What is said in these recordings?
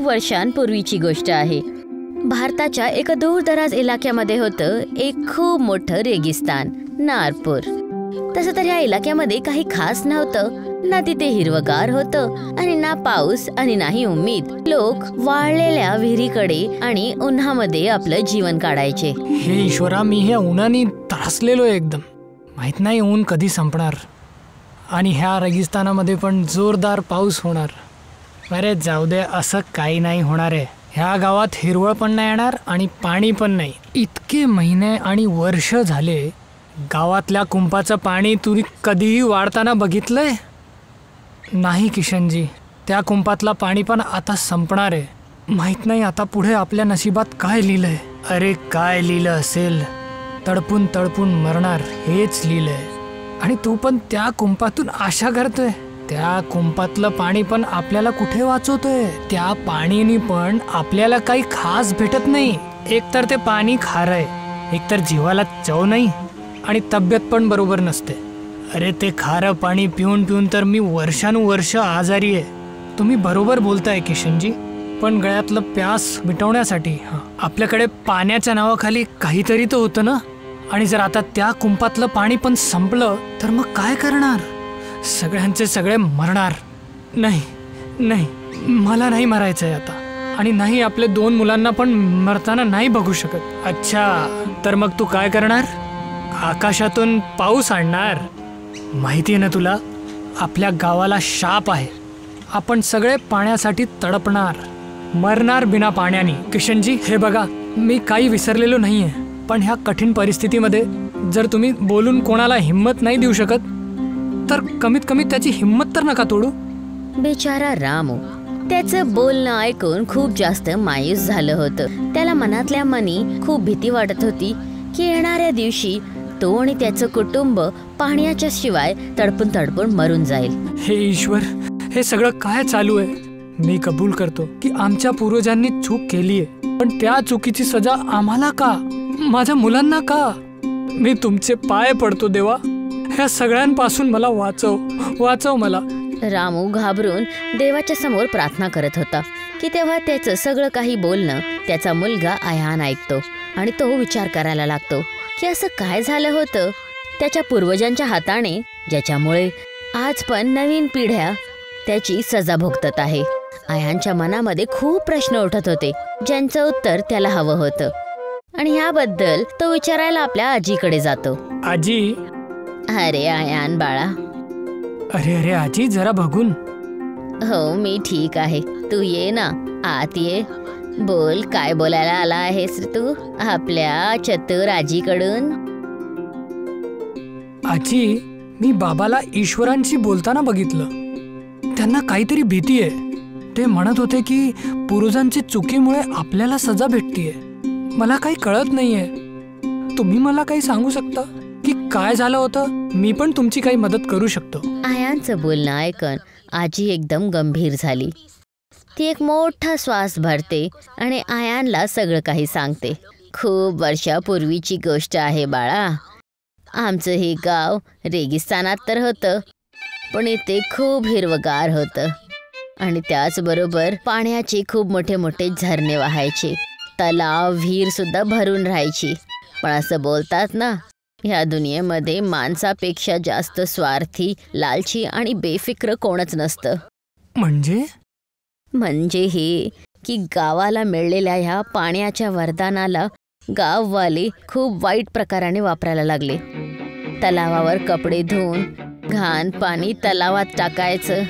वर्षांपूर्वीची गोष्ट आहे. भारताच्या एका दूरदराज इलाक्यामध्ये होतं एक खूप मोठं रेगिस्तान, नारपूर. तसं तर ह्या इलाक्यामध्ये काही खास नव्हतं. ना तिथे हिरवगार होतं आणि ना पाऊस आणि नाही उम्मीद. लोक वाळलेल्या विहिरीकडे आणि उन्हामध्ये आपलं जीवन काढायचे. हे ईश्वरा, मी ह्या उन्हाने त्रासलेलो एकदम. माहित नाही ऊन कधी संपणार आणि ह्या रेगिस्तानामध्ये पण जोरदार पाऊस होणार. अरे जाऊ दे, असं काही नाही होणार आहे. ह्या गावात हिरवळ पण नाही येणार आणि पाणी पण नाही. इतके महिने आणि वर्ष झाले गावातल्या कुंपाचं पाणी तुम्ही कधीही वाढताना बघितलंय? नाही किशनजी, त्या कुंपातला पाणी पण आता संपणार आहे. माहित नाही आता पुढे आपल्या नशिबात काय लिहिलंय. अरे काय लिहिलं असेल, तडपून तडपून मरणार हेच लिहिलंय. आणि तू पण त्या कुंपातून आशा करतोय. त्या कुंपातलं पाणी पण आपल्याला कुठे वाचवतोय. त्या पाणीने पण आपल्याला काही खास भेटत नाही. एकतर ते पाणी खारं आहे, एकतर जीवाला चव नाही आणि तब्येत पण बरोबर नसते. अरे ते खारं पाणी पिऊन पिऊन तर मी वर्षानुवर्ष आजारी आहे. तुम्ही बरोबर बोलताय किशनजी, पण गळ्यातलं प्यास मिटवण्यासाठी आपल्याकडे पाण्याच्या नावाखाली काहीतरी तर होतं ना. आणि जर आता त्या कुंपातलं पाणी पण संपलं तर मग काय करणार? सगळ्यांचे सगळे मरणार. नाही नाही, मला नाही मरायचंय आता. आणि नाही, आपले 2 मुलांना पण मरताना नाही बघू शकत. अच्छा, तर मग तू काय करणार? आकाशातून पाऊस आणणार. माहिती आहे ना तुला, आपल्या गावाला शाप आहे. आपण सगळे पाण्यासाठी तडपणार, मरणार बिना पाण्याने. किशनजी हे बघा, मी काही विसरलेलो नाहीये, पण ह्या कठीण परिस्थितीमध्ये जर तुम्ही बोलून कोणाला हिम्मत नाही देऊ शकत तर कमीत कमी त्याची हिम्मत तर नका तोडू. बेचारा रामू त्याचं बोलणं ऐकून खूप जास्त मायूस झालं होतं. त्याला मनातल्या मनी खूप भीती वाटत होती की येणाऱ्या दिवशी तो आणि त्याचं कुटुंब पाण्याच्या शिवाय तडपून तडपून मरून जाईल. हे ईश्वर, हे सगळं काय चालू आहे? मी कबूल करतो की आमच्या पूर्वजांनी चूक केली आहे, पण त्या चुकीची सजा आम्हाला का? माझ्या मुलांना का? मी तुमचे पाय पडतो देवा, ह्या सगळ्यांपासून मला वाचव मला. रामू घाबरून देवाच्या समोर प्रार्थना करत होता की तेव्हा त्याचं सगळं काही बोलणं त्याचा मुलगा आयान ऐकतो आणि तो विचार करायला लागतो की असं काय झालं होतं त्याच्या पूर्वजांच्या हाताने, ज्याच्यामुळे आज पण नवीन पिढ्या त्याची सजा भोगतत आहे. आयांच्या मनामध्ये खूप प्रश्न उठत होते ज्यांचं उत्तर त्याला हवं होतं. आणि ह्याबद्दल तो विचारायला आपल्या आजीकडे जातो. आजी. अरे आयान बाळा. अरे आजी, जरा बघून. हो, मी ठीक आहे. तू ये ना, आत ये. बोल, काय बोलायला आला आहेस तू आपल्या चतुर आजीकडून? आजी, मी बाबाला ईश्वरांशी बोलताना बघितलं. त्यांना काहीतरी भीती आहे. ते म्हणत होते की पूर्वजांच्या चुकीमुळे आपल्याला सजा भेटतीये. मला काही कळत नाहीये. तुम्ही मला काही सांगू शकता की काय झालं होतं? मी पण तुमची काही मदत करू शकतो. आयांचं बोलणं ऐकून आजी एकदम गंभीर झाली. ती एक मोठा श्वास भरते आणि आयांना सगळं काही सांगते. खूप वर्षापूर्वीची गोष्ट आहे बाळा. आमचं हे गाव रेगिस्तानात तर होतं, पण इथे खूप हिरवगार होतं आणि त्याचबरोबर पाण्याचे खूप मोठे मोठे झरणे वाहायचे. तलाव, विहीर सुद्धा भरून राहायची. पण असं बोलतात ना, ह्या दुनियेमध्ये माणसापेक्षा जास्त स्वार्थी, लालची आणि बेफिक्र कोणच नसतं. म्हणजे हे की गावाला मिळलेल्या ह्या पाण्याच्या वरदानाला गाववाले खूप वाईट प्रकाराने वापरायला लागले. तलावावर कपडे धुवून घाण पाणी तलावात टाकायचं,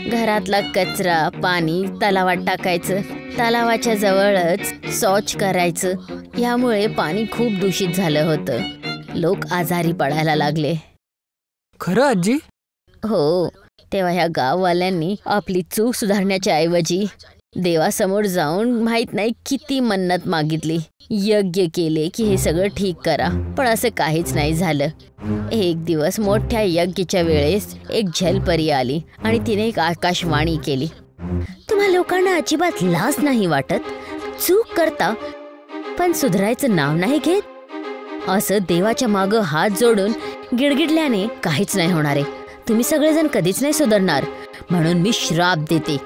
घरातला कचरा पाणी तलावात टाकायचं, तलावाच्या जवळच शौच करायचं. यामुळे पाणी खूप दूषित झालं होतं. लोक आजारी पडायला लागले. खरं आजी? हो. तेव्हा ह्या गाववाल्यांनी आपली चूक सुधारण्याच्या ऐवजी देवासमोर जाऊन माहित नाही किती मन्नत मागितली, यज्ञ केले की हे सगळं ठीक करा, पण असं काहीच नाही झालं. एक दिवस मोठ्या यज्ञाच्या वेळेस एक जलपरी आली आणि तिने एक आकाशवाणी केली. तुम्हा लोकांना अजिबात लाज नाही वाटत? चूक करता पण सुधारायचं नाव नाही घेत? असं देवाच्या मागं हात जोडून गिडगिडल्याने काहीच नाही होणार आहे. तुम्ही सगळेजण कधीच नाही सुधारणार. म्हणून मी श्राप देते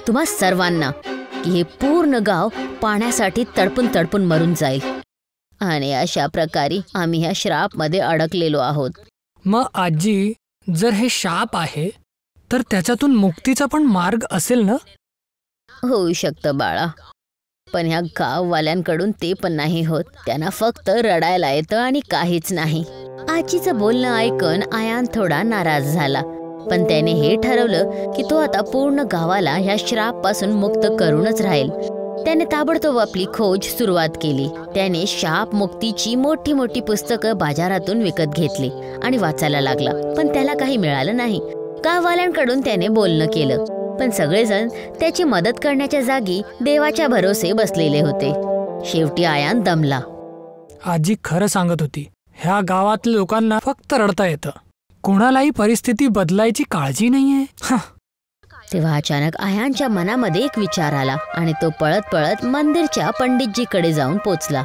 तुम्हा सर्वांना. की हे पूर्ण गाव पाण्यासाठी तडपून तडपून मरून जाईल. आणि अशा प्रकारे आम्ही ह्या श्रापमध्ये अडकलेलो आहोत. मग आजी, जर हे शाप आहे तर त्याच्यातून मुक्तीचा पण मार्ग असेल ना? होऊ शकतं बाळा, पण ह्या गाववाल्यांकडून ते पण नाही होत. त्यांना फक्त रडायला येतं आणि काहीच नाही. आजीचं बोलणं ऐकून आयान थोडा नाराज झाला, पण त्याने हे ठरवलं की तो आता पूर्ण गावाला ह्या श्रापापासून मुक्त करूनच राहील. त्याने ताबडतोब आपली खोज सुरुवात केली. त्याने शाप मुक्तीची मोठी मोठी पुस्तकं बाजारातून विकत घेतली आणि वाचायला लागला, पण त्याला काही मिळालं नाही. गाववाल्यांकडून त्याने बोलणं केलं, पण सगळेजण त्याची मदत करण्याच्या जागी देवाच्या भरोसे बसलेले होते. शेवटी आयान दमला. आजी खरं सांगत होती, ह्या गावातल्या लोकांना फक्त रडता येतं, कोणालाही परिस्थिती बदलायची काळजी नाहीये. तेव्हा अचानक आयानच्या मनामध्ये एक विचार आला आणि तो पळत पळत मंदिरच्या पंडितजीकडे जाऊन पोचला,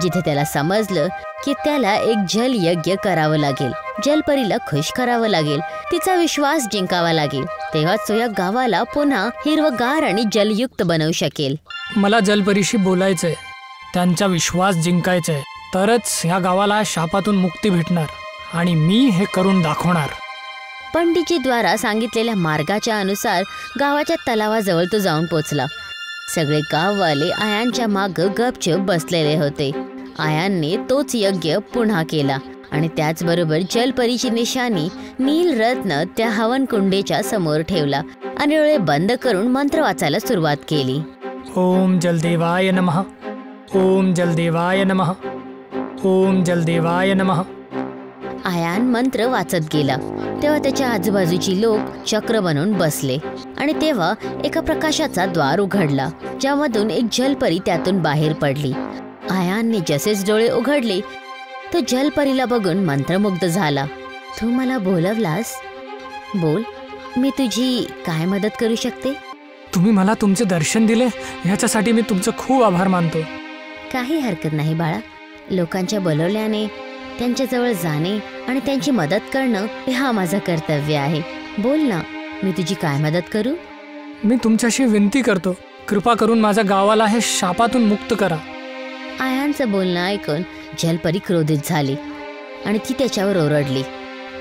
जिथे त्याला समजलं की त्याला एक जल यज्ञ करावं लागेल. जलपरीला खुश करावं लागेल, तिचा विश्वास जिंकावा लागेल. तेव्हाच तो या गावाला पुन्हा हिरवगार आणि जलयुक्त बनवू शकेल. मला जलपरीशी बोलायचंय, त्यांचा विश्वास जिंकायचाय, तरच ह्या गावाला शापातून मुक्ती भेटणार आणि मी हे करून दाखवणार. पंडितजीद्वारा सांगितलेल्या मार्गाच्या अनुसार गावाच्या तलावाजवळ तो जाऊन पोचला. सगळे गाववाले आयानच्या मागं गपचूप बसलेले होते. आयानने तोच यज्ञ पुन्हा केला आणि त्याचबरोबर जलपरीची निशाणी नील रत्न त्या हवनकुंडेच्या समोर ठेवला आणि डोळे बंद करून मंत्र वाचायला सुरुवात केली. ओम जलदेवाय नमः, ओम जलदेवाय नमः, ओम जलदेवाय नमः. आयान मंत्र वाचत गेला तेव्हा त्याच्या आजूबाजूची लोक चक्र बनवून बसले आणि तेव्हा एका प्रकाशाचा द्वार उघडला, ज्यामधून एक जलपरी त्यातून बाहेर पडली. आयानने जसेच डोळे उघडले तो जलपरीला बघून मंत्रमुग्ध झाला. तू मला बोलवलास, बोल, मी तुझी काय मदत करू शकते? तुम्ही मला तुमचे दर्शन दिले ह्याच्यासाठी मी तुमचं खूप आभार मानतो. काही हरकत नाही बाळा. लोकांच्या बोलवल्याने त्यांच्याजवळ जाणे आणि त्यांची मदत करणं हे हा माझं कर्तव्य आहे. बोल ना, मी तुझी काय मदत करू? मी तुमच्याशी विनंती करतो, कृपा करून माझ्या गावाला हे शापातून मुक्त करा. आयानचं बोलणं ऐकून जलपरी क्रोधित झाली आणि ती त्याच्यावर ओरडली.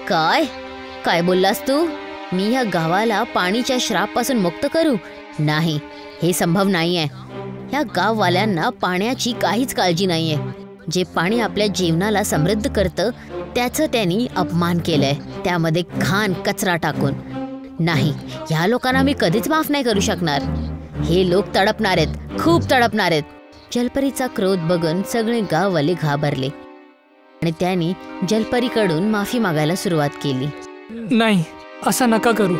काय काय बोललास तू? मी ह्या गावाला पाणीच्या श्रापापासून मुक्त करू? नाही, हे संभव नाहीये. ह्या गाववाल्यांना पाण्याची काहीच काळजी नाहीये. जे पाणी आपल्या जीवनाला समृद्ध करतं त्याचं त्यांनी अपमान केलंय, त्यामध्ये घाण कचरा टाकून. नाही, ह्या लोकांना मी कधीच माफ नाही करू शकणार. हे लोक तडपणार आहेत, खूप तडपणार आहेत. जलपरीचा क्रोध बघून सगळे गाववाले घाबरले आणि त्यांनी जलपरीकडून माफी मागायला सुरुवात केली. नाही, असं नका करू,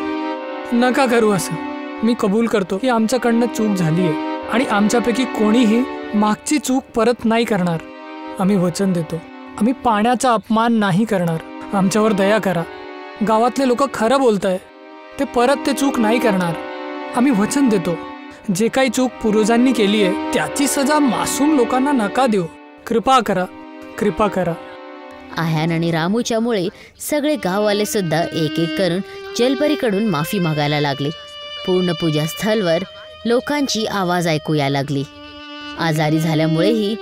नका करू असं. मी कबूल करतो की आमच्याकडनं चूक झाली आहे आणि आमच्यापैकी कोणीही मागची चूक परत नाही करणार. आम्ही वचन देतो, आम्ही पाण्याचा अपमान नाही करणार. आमच्यावर दया करा. गावातले लोक खरं बोलताय, ते परत ते चूक नाही करणार. आम्ही वचन देतो, जे काही चूक पूर्वजांनी केली आहे त्याची सजा मासूम लोकांना नका देऊ. कृपा करा, कृपा करा. आयान आणि रामूच्यामुळे सगळे गाववाले सुद्धा एक एक करून जलपरीकडून माफी मागायला लागले. पूर्ण पूजा स्थळवर लोकांची आवाज ऐकू यायला लागली. आजारी झाल्यामुळेही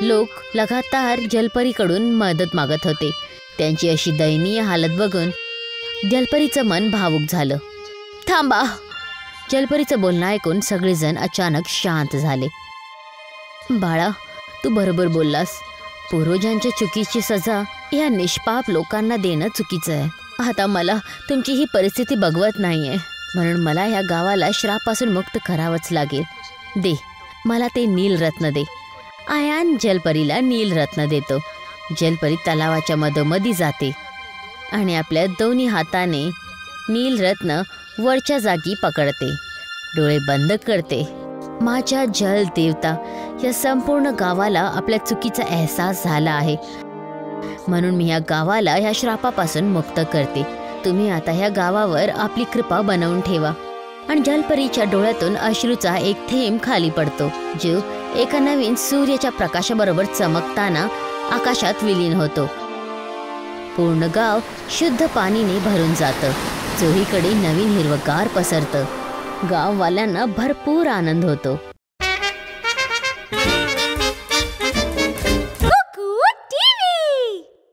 लोक लगातार जलपरीकडून मदत मागत होते. त्यांची अशी दयनीय हालत बघून जलपरीचं मन भावुक झालं. थांबा. जलपरीचं बोलणं ऐकून सगळेजण अचानक शांत झाले. बाळा, तू बरोबर बोललास. पूर्वजांच्या चुकीची सजा या निष्पाप लोकांना देणं चुकीचं आहे. आता मला तुमची ही परिस्थिती बघवत नाहीये, म्हणून मला ह्या गावाला श्रापासून मुक्त करावंच लागेल. दे मला ते नीलरत्न दे. आयान जलपरीला नीलरत्न देतो. जलपरी तलावाच्या मधोमधी जाते आणि आपल्या दोन्ही हाताने नीलरत्न वरच्या जागी पकडते, डोळे बंद करते. माझ्या जल देवता, या संपूर्ण गावाला आपल्या चुकीचा एहसास झाला आहे, म्हणून मी या गावाला ह्या श्रापापासून मुक्त करते. तुम्ही आता ह्या गावावर आपली कृपा बनवून ठेवा. आणि जलपरीच्या डोळ्यातून अश्रूचा एक थेंब खाली पडतो, जो एका नवीन सूर्याच्या प्रकाशाबरोबर चमकताना आकाशात विलीन होतो. पूर्ण गाव शुद्ध पाणीने भरून जातं. चोहीकडे नवीन हिरवगार पसरतं. गाववाल्यांना भरपूर आनंद होतो.